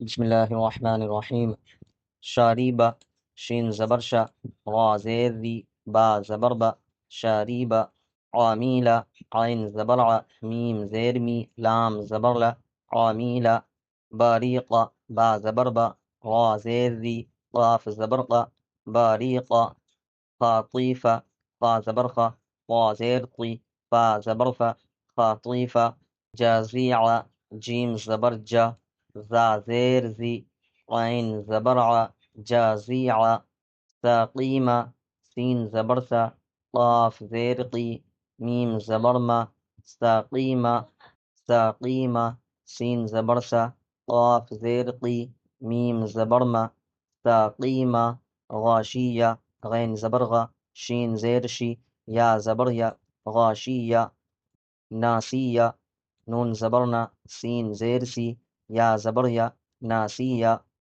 بسم الله الرحمن الرحيم. شاريبة، شين زبرشة، را زير ذي، با زبربة، شاريبة. عاميلة، عين زبرعة، ميم زيرمي، لام زبرلة، عاميلة. باريقة، با زبربة، را زير ذي، قاف زبرقة، باريقة. خاطيفة، خا زبرخة، طا زيرطي، فا زبرفة، خاطيفة. جازيعة، جيم زبرجة، ذا زيرزي، عين زبرعة، جازيعة. ساقيمة، سين زبرثة، قاف زيرقي، ميم زبرمة، ساقيمة. ساقيمة، سين زبرثة، قاف زيرقي، ميم زبرمة، ساقيمة. غاشية، غين زبرغة، شين زيرشي، يا زبريا، غاشية. ناسية، نون زبرنا، سين زيرسي، يا زبريا، ناسية.